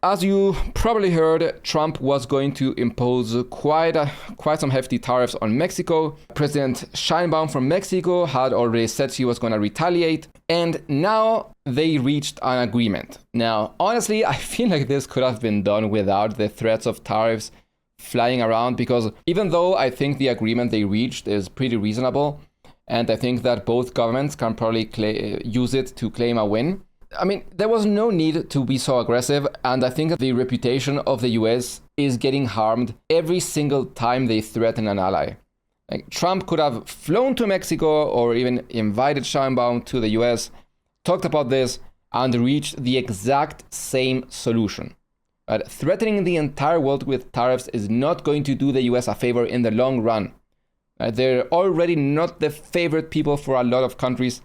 As you probably heard, Trump was going to impose quite some hefty tariffs on Mexico. President Sheinbaum from Mexico had already said he was going to retaliate, and now they reached an agreement. Now, honestly, I feel like this could have been done without the threats of tariffs flying around, because even though I think the agreement they reached is pretty reasonable, and I think that both governments can probably use it to claim a win, I mean, there was no need to be so aggressive, and I think the reputation of the US is getting harmed every single time they threaten an ally. Like, Trump could have flown to Mexico or even invited Sheinbaum to the US, talked about this, and reached the exact same solution. But threatening the entire world with tariffs is not going to do the US a favor in the long run. They're already not the favorite people for a lot of countries,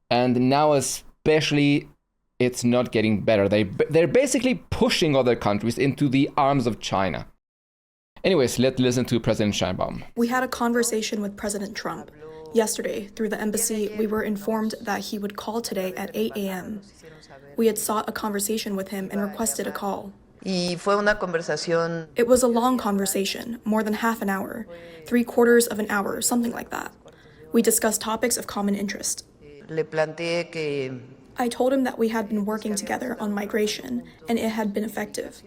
and now especially it's not getting better. They're basically pushing other countries into the arms of China. Anyways, let's listen to President Sheinbaum. We had a conversation with President Trump. Yesterday, through the embassy, we were informed that he would call today at 8 a.m. We had sought a conversation with him and requested a call. It was a long conversation, more than half an hour, 3/4 of an hour, something like that. We discussed topics of common interest. I told him that we had been working together on migration, and it had been effective.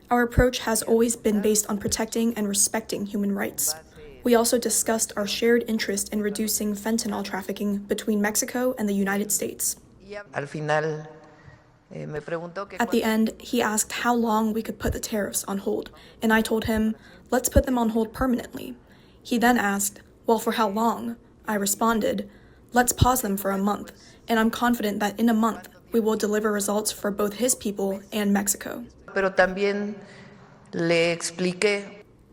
Our approach has always been based on protecting and respecting human rights. We also discussed our shared interest in reducing fentanyl trafficking between Mexico and the United States. At the end, he asked how long we could put the tariffs on hold, and I told him, let's put them on hold permanently. He then asked, well, for how long? I responded, let's pause them for a month, and I'm confident that in a month, we will deliver results for both his people and Mexico.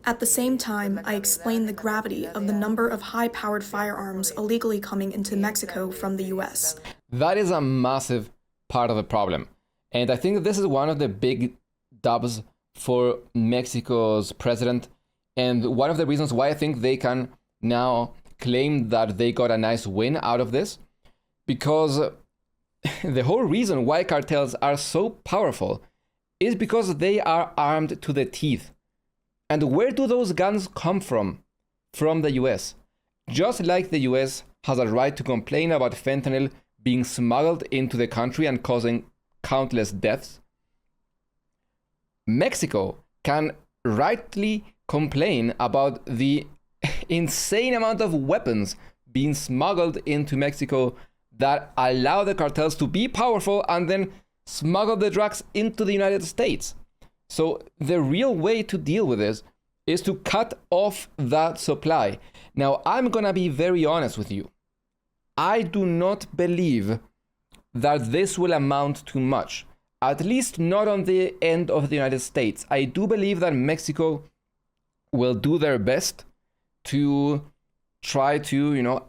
At the same time, I explained the gravity of the number of high-powered firearms illegally coming into Mexico from the US. That is a massive part of the problem. And I think this is one of the big dubs for Mexico's president, and one of the reasons why I think they can now claim that they got a nice win out of this, because the whole reason why cartels are so powerful is because they are armed to the teeth. And where do those guns come from? From the US. Just like the US has a right to complain about fentanyl being smuggled into the country and causing countless deaths, Mexico can rightly complain about the insane amount of weapons being smuggled into Mexico that allow the cartels to be powerful and then smuggle the drugs into the United States. So the real way to deal with this is to cut off that supply. Now, I'm gonna be very honest with you. I do not believe that this will amount to much, at least not on the end of the United States. I do believe that Mexico will do their best to try to,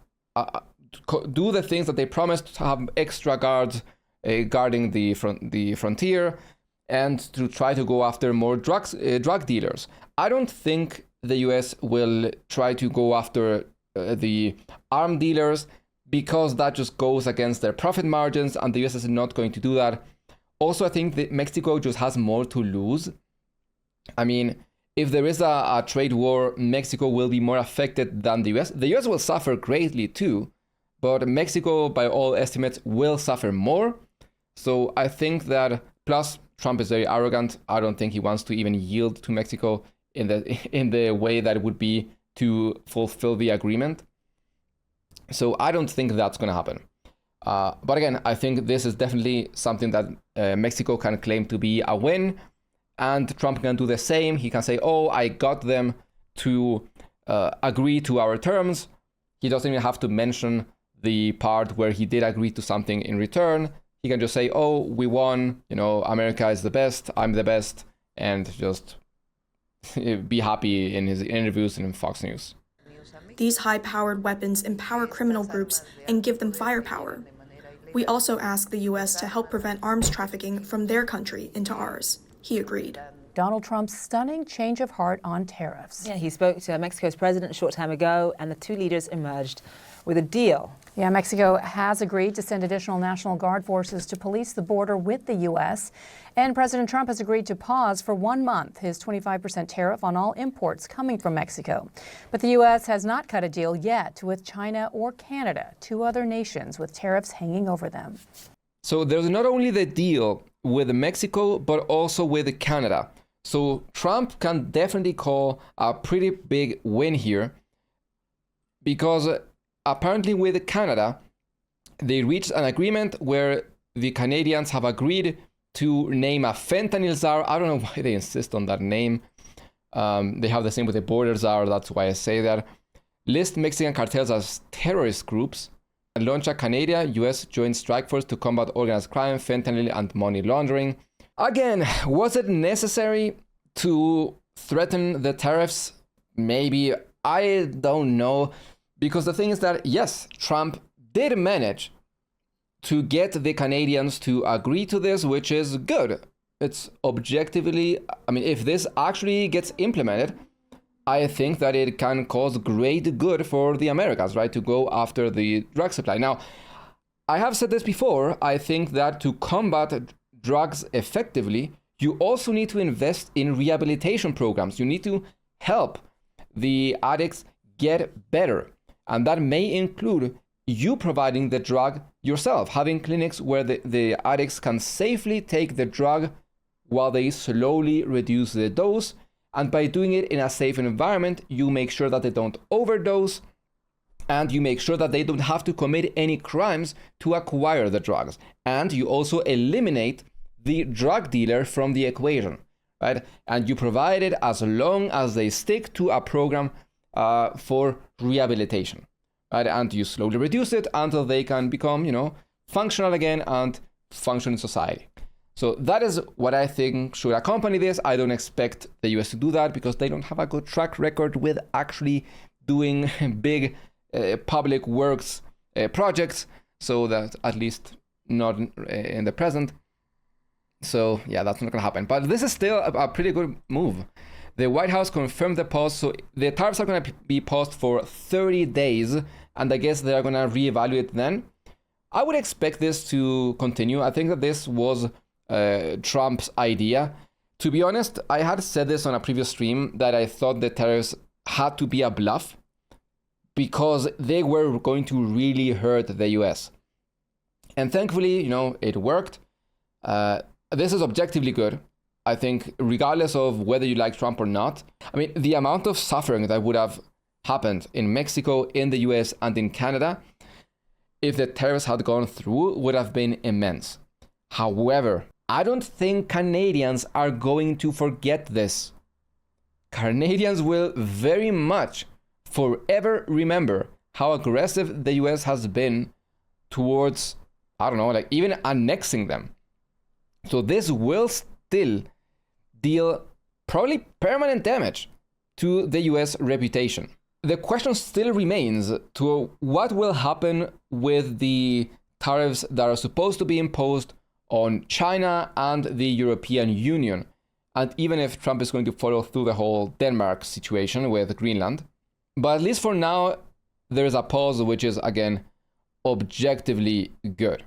do the things that they promised, to have extra guards guarding the frontier, and to try to go after more drug dealers. I don't think the US will try to go after the arm dealers, because that just goes against their profit margins, and the US is not going to do that. Also, I think that Mexico just has more to lose. I mean, if there is a trade war, Mexico will be more affected than the US. The US will suffer greatly too, but Mexico, by all estimates, will suffer more. So I think that, plus Trump is very arrogant. I don't think he wants to even yield to Mexico in the way that it would be to fulfill the agreement. So I don't think that's going to happen. But again, I think this is definitely something that Mexico can claim to be a win, and Trump can do the same. He can say, oh, I got them to agree to our terms. He doesn't even have to mention the part where he did agree to something in return. He can just say, oh, we won, America is the best, I'm the best, and just be happy in his interviews and in Fox News. These high-powered weapons empower criminal groups and give them firepower. We also asked the U.S. to help prevent arms trafficking from their country into ours. He agreed. Donald Trump's stunning change of heart on tariffs. Yeah, he spoke to Mexico's president a short time ago, and the two leaders emerged with a deal. Yeah, Mexico has agreed to send additional National Guard forces to police the border with the U.S. And President Trump has agreed to pause for 1 month his 25% tariff on all imports coming from Mexico. But the U.S. has not cut a deal yet with China or Canada, two other nations with tariffs hanging over them. So there's not only the deal with Mexico, but also with Canada. So Trump can definitely call a pretty big win here, because apparently with Canada, they reached an agreement where the Canadians have agreed to name a fentanyl czar. I don't know why they insist on that name. They have the same with the border czar, that's why I say that. List Mexican cartels as terrorist groups, and launch a Canada-US joint strike force to combat organized crime, fentanyl, and money laundering. Again, was it necessary to threaten the tariffs? Maybe. I don't know. Because the thing is that, yes, Trump did manage to get the Canadians to agree to this, which is good. It's objectively, I mean, if this actually gets implemented, I think that it can cause great good for the Americans, right, to go after the drug supply. Now, I have said this before, I think that to combat drugs effectively, you also need to invest in rehabilitation programs. You need to help the addicts get better. And that may include you providing the drug yourself, having clinics where the addicts can safely take the drug while they slowly reduce the dose. And by doing it in a safe environment, you make sure that they don't overdose, and you make sure that they don't have to commit any crimes to acquire the drugs. And you also eliminate the drug dealer from the equation, right? And you provide it as long as they stick to a program for rehabilitation, right? And you slowly reduce it until they can become, functional again and function in society. So that is what I think should accompany this. I don't expect the US to do that because they don't have a good track record with actually doing big public works projects. So that at least not in the present. So yeah, that's not gonna happen. But this is still a pretty good move. The White House confirmed the pause, so the tariffs are going to be paused for 30 days, and I guess they're going to reevaluate then. I would expect this to continue. I think that this was Trump's idea. To be honest, I had said this on a previous stream that I thought the tariffs had to be a bluff because they were going to really hurt the US. And thankfully, it worked. This is objectively good. I think regardless of whether you like Trump or not, I mean, the amount of suffering that would have happened in Mexico, in the US, and in Canada, if the tariffs had gone through, would have been immense. However, I don't think Canadians are going to forget this. Canadians will very much forever remember how aggressive the US has been towards, even annexing them. So this will still deal probably permanent damage to the US reputation. The question still remains to what will happen with the tariffs that are supposed to be imposed on China and the European Union. And even if Trump is going to follow through the whole Denmark situation with Greenland. But at least for now, there is a pause, which is, again, objectively good.